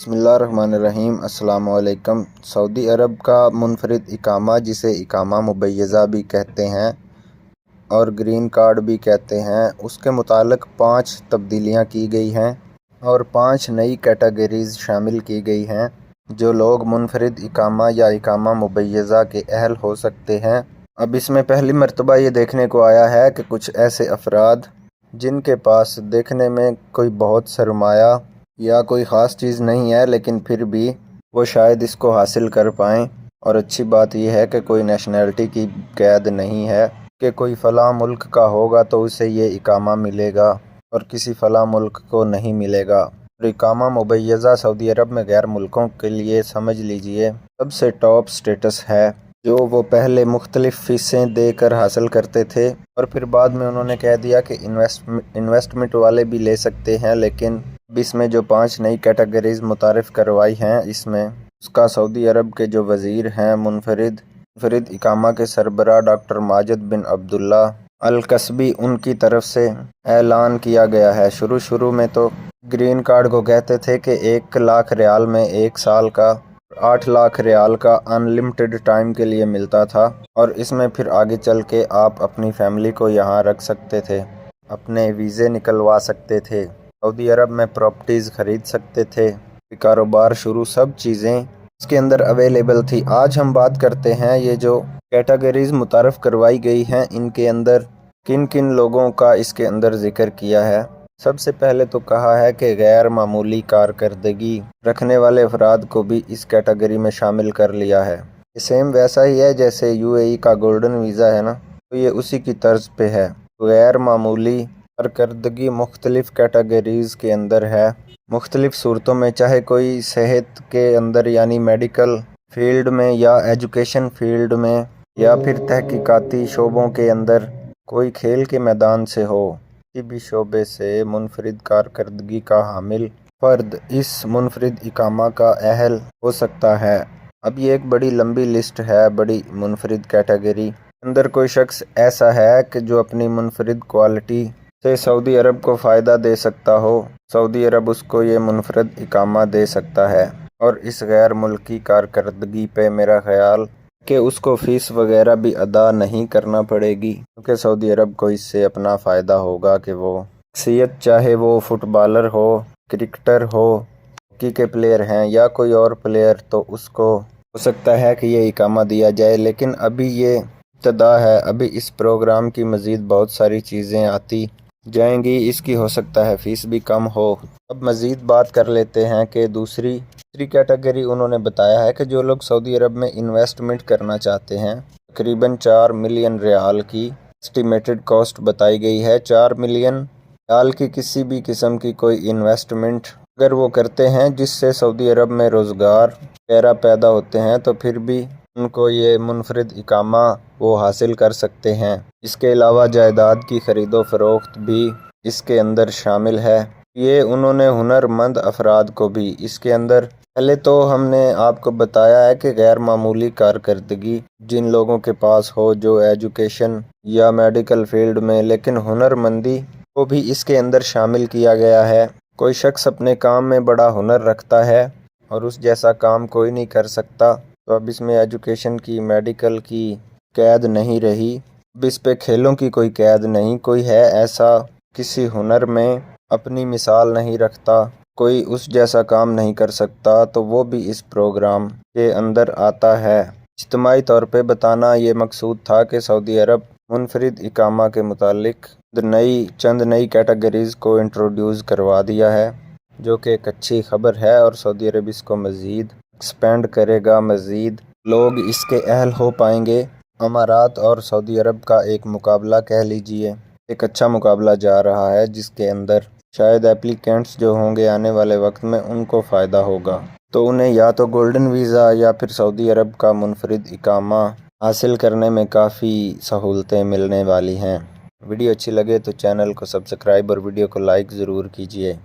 बिस्मिल्लाहिर्रहमानिर्रहीम। अस्सलाम वालेकुम। सऊदी अरब का मुनफरिद इकामा, जिसे इकामा मुबय्यज़ा भी कहते हैं और ग्रीन कार्ड भी कहते हैं, उसके मुतालिक 5 तब्दीलियाँ की गई हैं और 5 नई कैटेगरीज़ शामिल की गई हैं जो लोग मुनफरिद इकामा या इकामा मुबय्यज़ा के अहल हो सकते हैं। अब इसमें पहली मर्तबा ये देखने को आया है कि कुछ ऐसे अफराद जिनके पास देखने में कोई बहुत सरमाया या कोई ख़ास चीज़ नहीं है, लेकिन फिर भी वो शायद इसको हासिल कर पाएँ। और अच्छी बात यह है कि कोई नेशनैलिटी की कैद नहीं है कि कोई फ़लाँ मुल्क का होगा तो उसे ये इकामा मिलेगा और किसी फ़लाँ मुल्क को नहीं मिलेगा। और इकामा मुबय्यज़ा सऊदी अरब में गैर मुल्कों के लिए समझ लीजिए सबसे टॉप स्टेटस है, जो वो पहले मुख्तलिफ़ फ़ीसें देकर हासिल करते थे और फिर बाद में उन्होंने कह दिया कि इन्वेस्टमेंट वाले भी ले सकते हैं। लेकिन अब इसमें जो 5 नई कैटेगरीज़ मुतारिफ़ करवाई हैं, इसमें उसका सऊदी अरब के जो वज़ीर हैं मुनफरिद इकामा के सरबराह डॉक्टर माजिद बिन अब्दुल्ला अल कसबी, उनकी तरफ से ऐलान किया गया है। शुरू में तो ग्रीन कार्ड को कहते थे कि 1 लाख रियाल में 1 साल का, 8 लाख रियाल का अनलिमिटेड टाइम के लिए मिलता था और इसमें फिर आगे चल के आप अपनी फैमिली को यहाँ रख सकते थे, अपने वीज़े निकलवा सकते थे, सऊदी अरब में प्रॉपर्टीज़ ख़रीद सकते थे, कारोबार शुरू, सब चीज़ें इसके अंदर अवेलेबल थी। आज हम बात करते हैं ये जो कैटेगरीज़ मुतारफ़ करवाई गई हैं, इनके अंदर किन किन लोगों का इसके अंदर ज़िक्र किया है। सबसे पहले तो कहा है कि गैर मामूली कारकर्दगी रखने वाले अफराद को भी इस कैटेगरी में शामिल कर लिया है। ये सेम वैसा ही है जैसे यूएई का गोल्डन वीज़ा है ना, तो ये उसी की तर्ज पे है। गैर मामूली कारकर्दगी मुख्तलिफ़ कैटेगरीज़ के अंदर है, मुख्तलिफ़ सूरतों में, चाहे कोई सेहत के अंदर यानी मेडिकल फील्ड में या एजुकेशन फील्ड में या फिर तहकीकाती शोबों के अंदर, कोई खेल के मैदान से हो, किसी भी शोबे से मुनफरिद कारकर्दगी का हामिल फ़र्द इस मुनफरिद इकामा का अहल हो सकता है। अब ये एक बड़ी लंबी लिस्ट है, बड़ी मुनफरिद कैटेगरी अंदर कोई शख्स ऐसा है कि जो अपनी मुनफरिद क्वालिटी से सऊदी अरब को फ़ायदा दे सकता हो, सऊदी अरब उसको ये मुनफरिद इकामा दे सकता है। और इस गैर मुल्की कारकर्दगी पे मेरा ख़याल कि उसको फ़ीस वगैरह भी अदा नहीं करना पड़ेगी, क्योंकि सऊदी अरब को इससे अपना फ़ायदा होगा कि वो शख्सियत, चाहे वो फ़ुटबॉलर हो, क्रिकेटर हो, हॉकी के प्लेयर हैं या कोई और प्लेयर, तो उसको हो सकता है कि ये इकामा दिया जाए। लेकिन अभी ये इब्तिदा है, अभी इस प्रोग्राम की मज़ीद बहुत सारी चीज़ें आती जाएंगी, इसकी हो सकता है फ़ीस भी कम हो। अब मज़ीद बात कर लेते हैं कि दूसरी कैटेगरी उन्होंने बताया है कि जो लोग सऊदी अरब में इन्वेस्टमेंट करना चाहते हैं, तकरीबन 4 मिलियन रियाल की एस्टिमेटेड कॉस्ट बताई गई है। 4 मिलियन रियाल की किसी भी किस्म की कोई इन्वेस्टमेंट अगर वो करते हैं जिससे सऊदी अरब में रोज़गार वगैरह पैदा होते हैं, तो फिर भी उनको ये मुनफरिद इकामा वो हासिल कर सकते हैं। इसके अलावा जायदाद की ख़रीदो फ़रोख्त भी इसके अंदर शामिल है। ये उन्होंने हुनरमंद अफराद को भी इसके अंदर, पहले तो हमने आपको बताया है कि गैर मामूली कारकर्दगी जिन लोगों के पास हो, जो एजुकेशन या मेडिकल फील्ड में, लेकिन हुनरमंदी को भी इसके अंदर शामिल किया गया है। कोई शख्स अपने काम में बड़ा हुनर रखता है और उस जैसा काम कोई नहीं कर सकता, तो अब इसमें एजुकेशन की, मेडिकल की कैद नहीं रही। अब इस पे खेलों की कोई कैद नहीं, कोई है ऐसा किसी हुनर में अपनी मिसाल नहीं रखता, कोई उस जैसा काम नहीं कर सकता, तो वो भी इस प्रोग्राम के अंदर आता है। इज्तिमाई तौर पे बताना ये मकसूद था कि सऊदी अरब मुनफरिद इकामा के मुतालिक चंद नई कैटेगरीज़ को इंट्रोड्यूस करवा दिया है, जो कि एक अच्छी खबर है और सऊदी अरब इसको मज़ीद एक्सपेंड करेगा, मज़ीद लोग इसके अहल हो पाएंगे। अमारात और सऊदी अरब का एक मुकाबला कह लीजिए, एक अच्छा मुकाबला जा रहा है, जिसके अंदर शायद एप्लीकेंट्स जो होंगे आने वाले वक्त में उनको फ़ायदा होगा, तो उन्हें या तो गोल्डन वीज़ा या फिर सऊदी अरब का मुनफरिद इकामा हासिल करने में काफ़ी सहूलतें मिलने वाली हैं। वीडियो अच्छी लगे तो चैनल को सब्सक्राइब और वीडियो को लाइक ज़रूर कीजिए।